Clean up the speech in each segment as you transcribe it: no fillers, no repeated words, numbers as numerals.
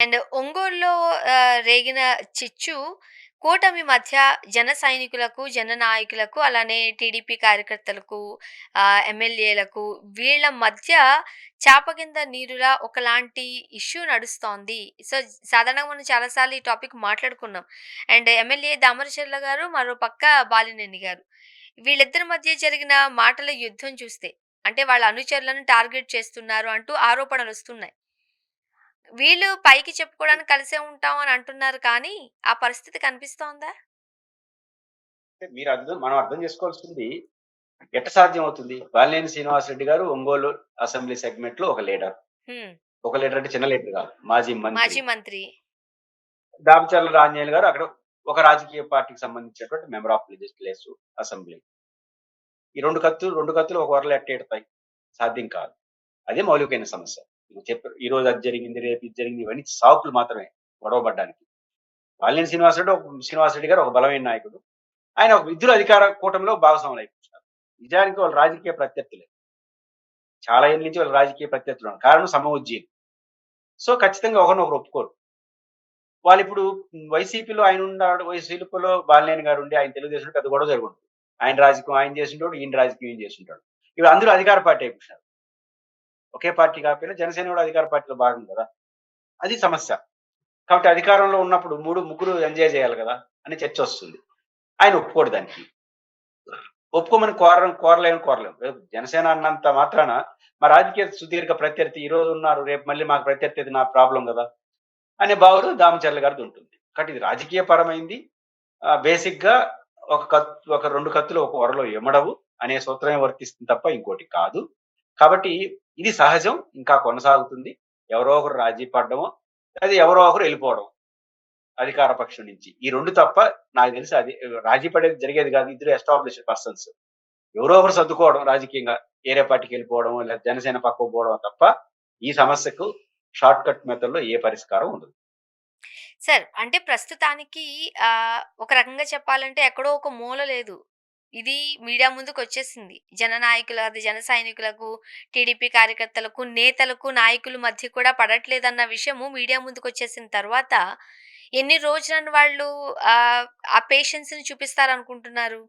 And ఒంగోలులో రేగిన చిచ్చు కూటమి మధ్య జన సైనికులకు, జననాయకులకు అలానే టీడీపీ కార్యకర్తలకు, ఎమ్మెల్యేలకు వీళ్ళ మధ్య చాప కింద నీరులా ఒకలాంటి ఇష్యూ నడుస్తోంది. సో, సాధారణంగా మనం చాలా సార్లు ఈ టాపిక్ మాట్లాడుకున్నాం. అండ్ ఎమ్మెల్యే దామరచర్ల గారు, మరో పక్క బాలినేని గారు. వీళ్ళిద్దరి మధ్య జరిగిన మాటల యుద్ధం చూస్తే, అంటే వాళ్ళ అనుచరులను టార్గెట్ చేస్తున్నారు అంటూ ఆరోపణలొస్తున్నాయి. వీళ్ళు పైకి చెప్పుకోవడానికి కలిసే ఉంటాం అని అంటున్నారు కానీ, ఆ పరిస్థితి కనిపిస్తోందా? అంటే మనం అర్థం చేసుకోవాల్సింది ఎట్ట సాధ్యం అవుతుంది? బాలినేని శ్రీనివాసరెడ్డి గారు ఒంగోలు అసెంబ్లీ సెగ్మెంట్‌లో ఒక లీడర్. హ్మ్. ఒక లీడర్ అంటే చిన్న లీడర్ కాదు. మాజీ మంత్రి. మాజీ మంత్రి. దామచర్ల ఆంజనేయులు గారు అక్కడ ఒక రాజకీయ పార్టీకి సంబంధించినటువంటి మెంబర్ ఆఫ్ లెజిస్లేటివ్ అసెంబ్లీ. ఈ 2 కత్తులు ఒక వరలో ఎట్ట ఈడతాయి? సాధ్యం కాదు. అదే మౌలికమైన సమస్య. ఇది చెప్పారు. ఈరోజు అది జరిగింది, రేపు ఇది జరిగింది ఇవన్నీ సాకులు మాత్రమే గొడవ పడడానికి. బాలినేని శ్రీనివాసరెడ్డి గారు ఒక బలమైన నాయకుడు. ఆయన ఒక ఇద్దరు అధికార కూటమిలో భాగస్వాములు అయిపోతున్నారు. నిజానికి వాళ్ళు రాజకీయ ప్రత్యర్థులే. చాలా ఏళ్ల నుంచి వాళ్ళు రాజకీయ ప్రత్యర్థులు. కారణం సమఉజ్జీలు. సో, ఖచ్చితంగా ఒకరినొకరు ఒప్పుకోరు. వాళ్ళిప్పుడు వైసీపీలో ఆయనున్నాడు. వైసీపీలో బాలినేని గారుండి ఆయన తెలుగుదేశంలో పెద్ద గొడవ జరుగుండదు. ఆయన రాజకీయం ఆయన చేసుంటాడు. ఈయన రాజకీయం ఈయన చేసుంటాడు. ఇప్పుడు అందరూ అధికార పార్టీ అయిపోయినారు. ఒకే పార్టీ కాకపోయినా జనసేన కూడా అధికార పార్టీలో భాగం కదా! అది సమస్య. కాబట్టి అధికారంలో ఉన్నప్పుడు ముగ్గురు ఎంజాయ్ చేయాలి కదా! అని చర్చొస్తుంది. ఆయన ఒప్పుకోడు దానికి. ఒప్పుకోమని కోరలేం. జనసేన అన్నంత మాత్రాన మా రాజకీయ సుదీర్ఘ ప్రత్యర్థి ఈరోజు ఉన్నారు. రేపు మళ్ళీ మాకు ప్రత్యర్థి నా ప్రాబ్లమ్ గదా! అనే భావన దామచర్ల గారిది ఉంటుంది. కాబట్టి ఇది రాజకీయ పరమైంది. బేసిక్‌గా ఒక 2 కత్తులు ఒక ఒరలో ఇమడవు అనే సూత్రమే వర్తిస్తుంది తప్ప ఇంకోటి కాదు. కాబట్టి ఇది సహజం. ఇంకా కొనసాగుతుంది. ఎవరో ఒకరు రాజీ పడ్డమో, లేదా ఎవరో ఒకరు ఎళ్ళిపోవడం అధికార పక్షం నుంచి. ఈ 2 తప్ప నాకు తెలిసి అది రాజీ పడేది జరిగేది కాదు. ఇద్దరు ఎస్టాబ్లిష్డ్ పర్సన్స్. ఎవరో ఒకరు సర్దుకోవడం రాజకీయంగా. వేరే పార్టీకెళ్ళిపోవడం, లేదా జనసేన పక్కకు పోవడం తప్ప ఈ సమస్యకు షార్ట్ కట్ మెథడ్‌లో ఏ పరిష్కారం ఉండదు. సార్ అంటే ప్రస్తుతానికి ఒక రకంగా చెప్పాలంటే ఎక్కడో ఒక మూల లేదు. ఇది మీడియా ముందుకొచ్చేసింది. జననాయకుల అది జన సైనికులకు, టీడీపీ కార్యకర్తలకు, నేతలకు, నాయకుల మధ్య కూడా పడట్లేదన్న విషయము మీడియా ముందుకొచ్చేసిన తర్వాత ఎన్ని రోజులని వాళ్ళు ఆహ్, ఆ పేషెన్స్‌ని చూపిస్తారనుకుంటున్నారు?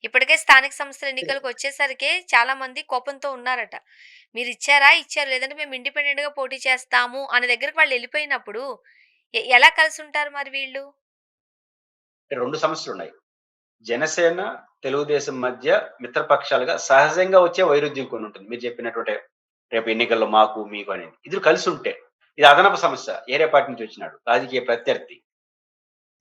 ఇప్పటికే స్థానిక సంస్థల ఎన్నికలకొచ్చేసరికే చాలా మంది కోపంతో ఉన్నారట. మీరిచ్చారా? ఇచ్చారు. లేదంటే మేము ఇండిపెండెంట్‌గా పోటీ చేస్తాము అనే దగ్గరికి వాళ్ళెళ్ళిపోయినప్పుడు ఎలా కలిసుంటారు మరి వీళ్ళు? 2 సమస్యలున్నాయి. జనసేన, తెలుగుదేశం మధ్య మిత్రపక్షాలుగా సహజంగా వచ్చే వైరుధ్యం కొన్నుంటుంది. మీరు చెప్పినటువంటి రేపు ఎన్నికల్లో మాకు, మీకు అనేది. ఇద్దరు కలిసుంటే. ఇది అదనపు సమస్య. ఏరే పార్టీ నుంచి వచ్చినాడు. రాజకీయ ప్రత్యర్థి.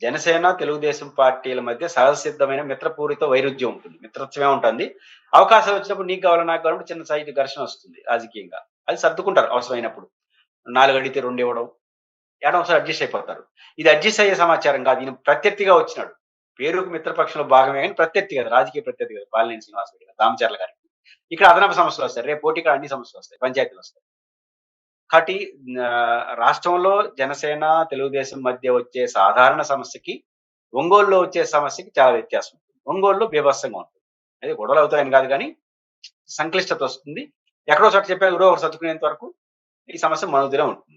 జనసేన, తెలుగుదేశం పార్టీల మధ్య సహజసిద్ధమైన మిత్రపూరిత వైరుధ్యం ఉంటుంది. మిత్రత్వమే ఉంటుంది. అవకాశం వచ్చినప్పుడు నీకు కావాలా, నాకు కావాలంటే చిన్న సైట్ ఘర్షణ వస్తుంది రాజకీయంగా. అది సర్దుకుంటారు అవసరమైనప్పుడు. 4 అడిగితే 2 ఇవ్వడం. ఏడో ఒకసారి అడ్జస్ట్ అయిపోతారు. ఇది అడ్జస్ట్ అయ్యే సమాచారం కాదు. ఈయన ప్రత్యర్థిగా వచ్చినాడు. పేరుకు మిత్రపక్షంలో భాగమే గాని ప్రత్యర్థి కాదు. రాజకీయ ప్రత్యర్థి కాదు. బాలినేని శ్రీనివాసరెడ్డి గారు, దామచర్ల గారికి. ఇక్కడ అదనపు సమస్యలొస్తాయి. రేపు పోటీకి అన్ని సమస్యలొస్తాయి. పంచాయతీలొస్తాయి. కాబట్టి రాష్ట్రంలో జనసేన, తెలుగుదేశం మధ్య వచ్చే సాధారణ సమస్యకి, ఒంగోలులో వచ్చే సమస్యకి చాలా వ్యత్యాసం ఉంటుంది. ఒంగోలులో బీభత్సంగా ఉంటుంది. అదే గొడవలవుతాయని కాదు గానీ, సంక్లిష్టత వస్తుంది. ఎక్కడో చోట చెప్పారు. ఎవరో ఒకరు సర్దుకునేంత వరకు ఈ సమస్య మనుగడలో ఉంటుంది.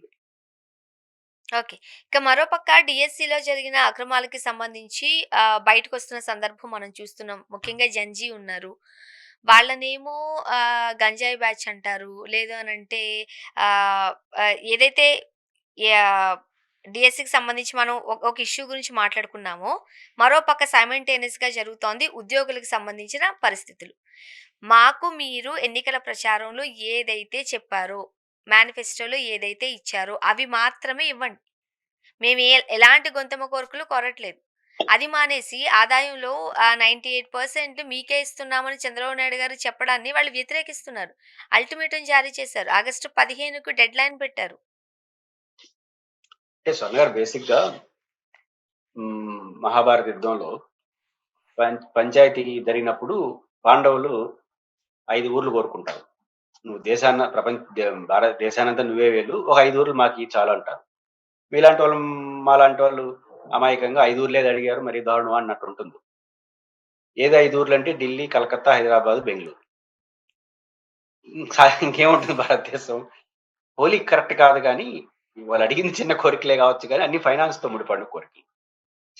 ఓకే. ఇక మరోపక్క డీఎస్సీలో జరిగిన అక్రమాలకి సంబంధించి బయటకొస్తున్న సందర్భం మనం చూస్తున్నాం. ముఖ్యంగా జంజీ ఉన్నారు. వాళ్ళనేమో గంజాయి బ్యాచ్ అంటారు. లేదు అనంటే ఆహ్, ఆహ్, ఏదైతే యాహ్, డీఎస్సీకి సంబంధించి మనం ఒక ఇష్యూ గురించి మాట్లాడుకున్నామో, మరోపక్క సైమల్టేనియస్‌గా జరుగుతోంది ఉద్యోగులకు సంబంధించిన పరిస్థితులు. మాకు మీరు ఎన్నికల ప్రచారంలో ఏదైతే చెప్పారో, మేనిఫెస్టోలో ఏదైతే ఇచ్చారో అవి మాత్రమే ఇవ్వండి. మేము ఎలాంటి గొంతెమ్మ కోరికలు కోరట్లేదు. అది మానేసి ఆదాయంలో 98% మీకే ఇస్తున్నామని చంద్రబాబు నాయుడు గారు చెప్పడాన్ని వాళ్ళు వ్యతిరేకిస్తున్నారు. అల్టిమేటం జారీ చేశారు. ఆగస్టు 15కు డెడ్‌లైన్ పెట్టారు. అంటే స్వర్ణ గారు బేసిక్‌గా మహాభారత యుద్ధంలో పంచాయతీ జరిగినప్పుడు పాండవులు 5 ఊర్లు కోరుకుంటారు. నువ్వు దేశాన్న ప్రపంచ దే భారత దేశానంతా నువ్వే వెళ్ళు. ఒక 5 ఊర్లు మాకియ్యి చాలు అంటారు. మీలాంటోళ్ళు మాలాంటోళ్ళు అమాయకంగా 5 ఊర్లేది అడిగారు మరీ దారుణమా అన్నట్టుంటుంది. ఏది 5 ఊర్లంటే ఢిల్లీ, కలకత్తా, హైదరాబాద్, బెంగుళూరు. ఇంకేముంటుంది భారతదేశం? పోలిక కరెక్ట్ కాదు గానీ, వాళ్ళు అడిగింది చిన్న కోరికలే కావచ్చు గానీ, అన్ని ఫైనాన్స్‌తో ముడిపడిన కోరికలు.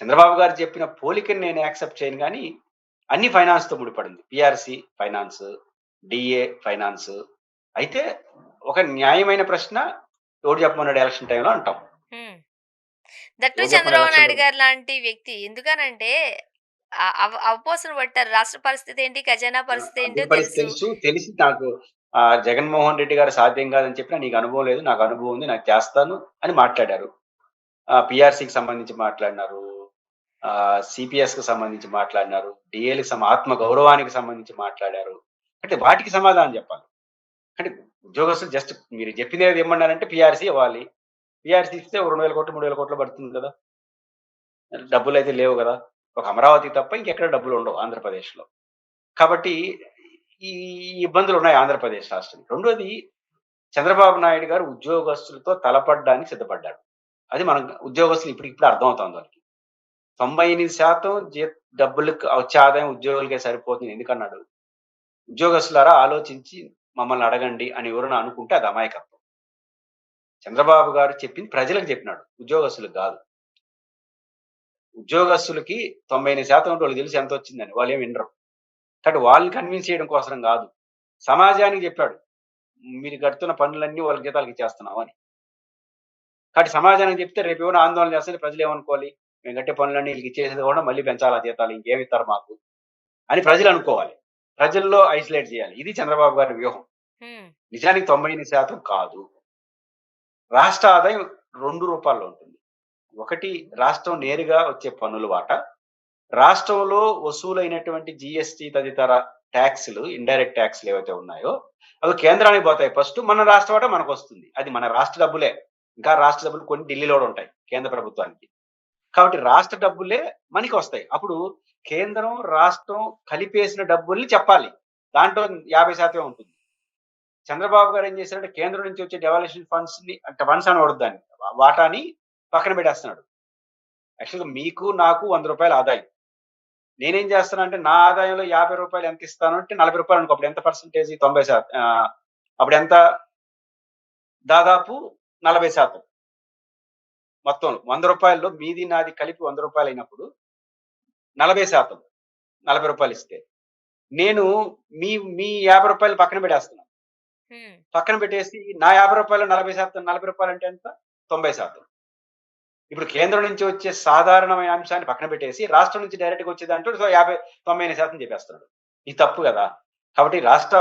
చంద్రబాబు గారు చెప్పిన పోలికని నేను యాక్సెప్ట్ చేయను గానీ, అన్ని ఫైనాన్స్‌తో ముడిపడింది. PRC finance, DA finance. అయితే ఒక న్యాయమైన ప్రశ్న ఎవడు చెప్పమన్నాడు ఎలక్షన్ టైమ్‌లో అంటాం. హ్మ్. దట్టు ఎవడు చెప్పమన్నాడు చంద్రబాబు నాయుడు ఎలక్షన్‌లో? గారు లాంటి వ్యక్తి. ఎందుకనంటే అవపోసన పట్టారు. రాష్ట్ర పరిస్థితి ఏంటి? ఖజానా పరిస్థితి అదే ఏంటో పరిస్థితి తెలుసు. తెలుసు. తెలిసి నాకు జగన్మోహన్ రెడ్డి గారు సాధ్యం కాదని చెప్పినా, "నీకు అనుభవం లేదు. నాకు అనుభవం ఉంది. నాకు చేస్తాను" అని మాట్లాడారు. పీఆర్‌సీకి సంబంధించి మాట్లాడినారు. సీపీఎస్‌కి సంబంధించి మాట్లాడినారు. డీఏలకి ఆత్మ గౌరవానికి సంబంధించి మాట్లాడారు. అంటే వాటికి సమాధానం చెప్పాలి. అంటే ఉద్యోగస్తులు జస్ట్ మీరు చెప్పిందేది ఇమ్మన్నారంటే పీఆర్‌సీ ఇవ్వాలి. పీఆర్‌సీ ఇస్తే ఓ 2,000,00,00,000, 3,000,00,00,000 పడుతుంది కదా! డబ్బులైతే లేవు గదా! ఒక అమరావతి తప్ప ఇంకెక్కడ డబ్బులుండవు ఆంధ్రప్రదేశ్‌లో. కాబట్టి ఈ ఇబ్బందులున్నాయి ఆంధ్రప్రదేశ్ రాష్ట్రం. రెండోది చంద్రబాబు నాయుడు గారు ఉద్యోగస్తులతో తలపడ్డానికి సిద్ధపడ్డాడు. అది మనం ఉద్యోగస్తులు ఇప్పుడిప్పుడు అర్థమవుతోంది వాళ్ళకి. 98% డబ్బులకు వచ్చే ఆదాయం ఉద్యోగులకే సరిపోతుంది ఎందుకన్నాడు? ఉద్యోగస్తులారా ఆలోచించి మమ్మల్ని అడగండి అని ఎవరైనా అనుకుంటే అది అమాయకత్వం. చంద్రబాబు గారు చెప్పింది ప్రజలకు చెప్పినాడు. ఉద్యోగస్తులకు గాదు. ఉద్యోగస్తులకి 98% వాళ్ళకి తెలుసు ఎంతొచ్చిందని. వాళ్ళేమి వినరు. కాబట్టి వాళ్ళని కన్విన్స్ చేయడం కోసం గాదు. సమాజానికి చెప్పాడు. మీరు కడుతున్న పనులన్నీ వాళ్ళ జీతాలకి ఇచ్చేస్తున్నాం అని. కాబట్టి సమాజానికి చెప్తే రేపేమైనా ఆందోళన చేస్తే ప్రజలేమనుకోవాలి? మేము కట్టే పనులన్నీ ఈళ్ళకి ఇచ్చేసేది కూడా మళ్ళీ పెంచాలా జీతాలు ఇంకేమిస్తారు మాకు అని ప్రజలు అనుకోవాలి. ప్రజల్లో ఐసోలేట్ చేయాలి. ఇది చంద్రబాబు గారి వ్యూహం. హ్మ్. నిజానికి 98% కాదు. రాష్ట్ర ఆదాయం 2 రూపాల్లో ఉంటుంది. ఒకటి రాష్ట్రం నేరుగా వచ్చే పన్నుల వాటా. రాష్ట్రంలో వసూలైనటువంటి జీఎస్టీ తదితర టాక్స్‌లు, ఇండైరెక్ట్ టాక్స్‌లు ఏవైతే ఉన్నాయో, అవి కేంద్రానికి పోతాయి ఫస్ట్. మన రాష్ట్ర వాటా మనకొస్తుంది. అది మన రాష్ట్ర డబ్బులే. ఇంకా రాష్ట్ర డబ్బులు కొన్ని ఢిల్లీలో కూడా ఉంటాయి కేంద్ర ప్రభుత్వానికి. కాబట్టి రాష్ట్ర డబ్బులే మనకొస్తాయి. అప్పుడు కేంద్రం, రాష్ట్రం కలిపేసిన డబ్బుల్ని చెప్పాలి. దాంట్లో 50% ఉంటుంది. చంద్రబాబు గారు ఏం చేశారంటే కేంద్రం నుంచి వచ్చే డెవాల్యుయేషన్ ఫండ్స్‌ని అంటే ఫండ్స్ అనకూడదు దాన్ని. వాటాని పక్కన పెట్టేస్తున్నాడు. యాక్చువల్‌గా మీకు, నాకు రూ. 100 ఆదాయం. నేనేం చేస్తానంటే నా ఆదాయంలో రూ. 50 ఎంత ఇస్తాను అంటే రూ. 40 అనుకో. అప్పుడు ఎంత పర్సెంటేజ్ 90% అప్పుడెంత దాదాపు 40% మొత్తంలో. రూ. 100లో మీది నాది కలిపి రూ. 100 అయినప్పుడు 40% రూ. 40 ఇస్తే. నేను మీ మీ రూ. 50 పక్కన పెట్టేస్తున్నా. హ్మ్. పక్కన పెట్టేసి నా రూ. 50లో 40% రూ. 40 అంటే ఎంత? 90%. ఇప్పుడు కేంద్రం నుంచి వచ్చే సాధారణమైన అంశాన్ని పక్కన పెట్టేసి, రాష్ట్రం నుంచి డైరెక్ట్‌గా వచ్చే దాంట్లో 90% చెప్పేస్తున్నాడు. ఇది తప్పు గదా! కాబట్టి రాష్ట్ర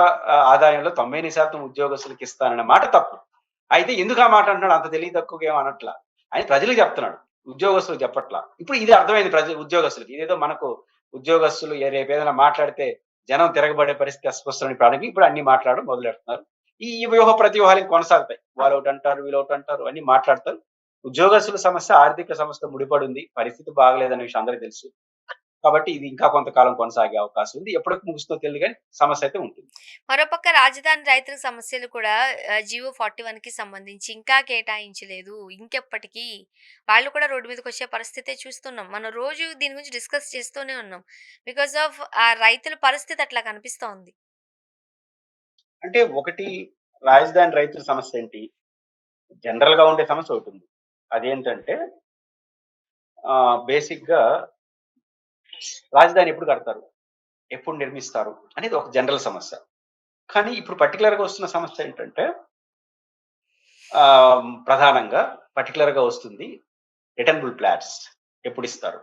ఆదాయంలో 98% ఉద్యోగస్తులకి ఇస్తానన్న మాట తప్పు. అయితే ఎందుకు ఆ మాట అంటున్నాడు? అంత తెలివి తక్కువగా ఏమి అనట్లా. ఆయన ప్రజలకు చెప్తున్నాడు. ఉద్యోగస్తులకు చెప్పట్లా. ఇప్పుడు ఇది అర్థమైంది ఉద్యోగస్తులకి. ఇదేదో మనకు ఉద్యోగస్తులు రేపేదైనా మాట్లాడితే జనం తిరగబడే పరిస్థితి అస్పష్టమని ఇప్పుడు అన్ని మాట్లాడడం మొదలెడుతున్నారు. ఈ వ్యూహ ప్రతివ్యూహాలు ఇంక కొనసాగుతాయి. వాళ్ళోటంటారు, వీళ్ళోటంటారు అన్ని మాట్లాడతారు. ఉద్యోగస్తుల సమస్య ఆర్థిక సమస్యతో ముడిపడుంది. పరిస్థితి బాగలేదన్న విషయం అందరికి తెలుసు. కాబట్టి ఇది ఇంకా కొంతకాలం కొనసాగే అవకాశం ఉంది. ఎప్పటికి ముగుస్తుందో తెలీదు గానీ సమస్య అయితే ఉంటుంది. మరోపక్క రాజధాని రైతుల సమస్యలు కూడా జియో 41కి సంబంధించి ఇంకా కేటాయించలేదు. ఇంకెప్పటికి వాళ్ళు కూడా రోడ్డు మీదకొచ్చే పరిస్థితే చూస్తున్నాం. మనం రోజు దీని గురించి డిస్కస్ చేస్తూనే ఉన్నాం. బికాస్ ఆఫ్ ఆ రైతుల పరిస్థితి అట్లా కనిపిస్తోంది. అంటే ఒకటి రాజధాని రైతుల సమస్య ఏంటి? జనరల్‌గా ఉండే సమస్య ఒకటుంది. అదేంటంటే బేసిక్‌గా రాజధాని ఎప్పుడు కడతారు? ఎప్పుడు నిర్మిస్తారు? అనేది ఒక జనరల్ సమస్య. కానీ ఇప్పుడు పర్టిక్యులర్‌గా వస్తున్న సమస్య ఏంటంటే ప్రధానంగా పర్టిక్యులర్‌గా వస్తుంది రిటర్నబుల్ ఫ్లాట్స్ ఎప్పుడిస్తారు?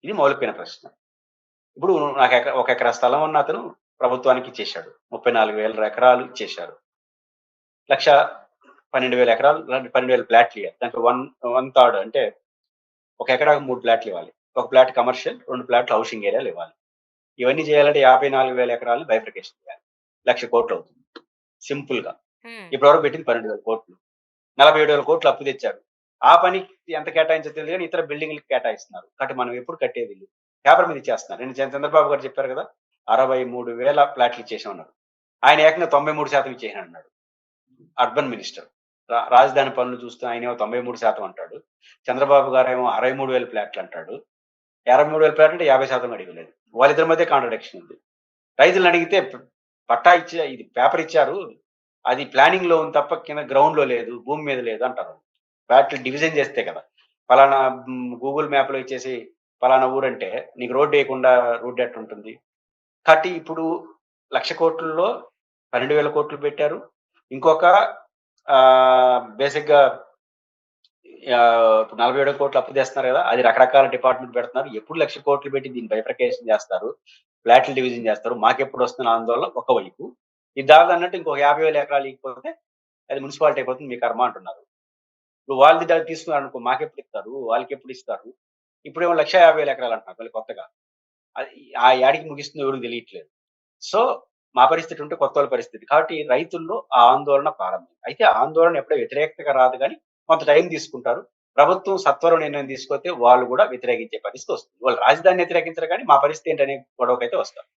ఇది మౌలికమైన ప్రశ్న. ఇప్పుడు నాకు ఒక ఎకరా స్థలం ఉన్న అతను ప్రభుత్వానికి ఇచ్చేశాడు. 34,000 ఎకరాలు ఇచ్చేశారు. 1,12,000 ఎకరాలు 12,000 ఫ్లాట్లు ఇయ్యాలి. దాంట్లో వన్ థర్డ్ అంటే ఒక ఎకరాకు 3 ఫ్లాట్లు ఇవ్వాలి. ఒక ఫ్లాట్ కమర్షియల్, 2 ఫ్లాట్లు హౌసింగ్ ఏరియాలు ఇవ్వాలి. ఇవన్నీ చేయాలంటే 54,000 ఎకరాలను బైఫర్కేషన్ చేయాలి. 1,00,00,000 అవుతుంది. సింపుల్‌గా. హ్మ్. ఇప్పటివరకు పెట్టింది 12,000 47,000 అప్పు తెచ్చారు. ఆ పనికి ఎంత కేటాయించో తెలీదు గానీ ఇతర బిల్డింగ్‌లకి కేటాయిస్తున్నారు. కాబట్టి మనం ఎప్పుడు కట్టేది ఇల్లు. పేపర్ మీద ఇచ్చేస్తున్నారు. నిన్న చంద్రబాబు గారు చెప్పారు కదా! 63,000 ఫ్లాట్లు ఇచ్చేసామన్నారు. ఆయన ఏకంగా 93% ఇచ్చేసానన్నాడు. Urban minister. రాజధాని పనులు చూస్తే ఆయనేమో 93% అంటాడు. చంద్రబాబు గారేమో 63,000 ఫ్లాట్లు అంటాడు. 63,000 ఫ్లాట్ అంటే 50% అడిగలేదు. వాళ్ళిద్దరి మధ్య కాంట్రడిక్షన్ ఉంది. రైతులని అడిగితే పట్టా ఇది పేపర్ ఇచ్చారు. అది ప్లానింగ్‌లో ఉంది తప్ప కింద గ్రౌండ్‌లో లేదు. భూమి మీద లేదు అంటారు. ఫ్లాట్లు డివిజన్ చేస్తే కదా! పలానా గూగుల్ మ్యాప్‌లో ఇచ్చేసి పలానా ఊరంటే నీకు రోడ్డేయకుండా రోడ్ ఎట్టుంటుంది? కాబట్టి ఇప్పుడు 1,00,00,00,000లో 12,000,00,00,000 పెట్టారు. ఇంకొక బేసిక్‌గా 47,00,00,000 అప్పు తెస్తున్నారు గదా! అది రకరకాల డిపార్ట్‌మెంట్ పెడుతున్నారు. ఎప్పుడు 1,00,00,00,000 పెట్టి దీన్ని బైఫర్కేషన్ చేస్తారు. ఫ్లాట్‌లు డివిజన్ చేస్తారు. మాకెప్పుడొస్తున్న ఆందోళన ఒకవైపు. ఇది దాదన్నట్టు ఇంకో 50,000 ఎకరాలు ఇయకపోతే అది మున్సిపాలిటీ అయిపోతుంది. మీ కర్మ అంటున్నారు. ఇప్పుడు వాళ్ళది తీసుకున్నారనుకో మాకెప్పుడిస్తారు? వాళ్ళకెప్పుడిస్తారు? ఇప్పుడేమో 1,50,000 ఎకరాలు అంటున్నారు మళ్ళీ కొత్తగా. అది ఆ యాడికి ముగిస్తుందో ఎవరికీ తెలియట్లేదు. సో, మా పరిస్థితి ఉంటే కొత్తోళ్ళ పరిస్థితి. కాబట్టి రైతుల్లో ఆ ఆందోళన ప్రారంభం. అయితే ఆ ఆందోళన ఎప్పుడో వ్యతిరేకతగా రాదు గానీ, కొంత టైం తీసుకుంటారు. ప్రభుత్వం సత్వరం నిర్ణయం తీసుకొతే వాళ్ళు గూడా వ్యతిరేకించే పరిస్థితొస్తుంది. వాళ్ళు రాజధానిని వ్యతిరేకించరు గానీ, మా పరిస్థితి ఏంటనే గొడవకైతే వస్తారు.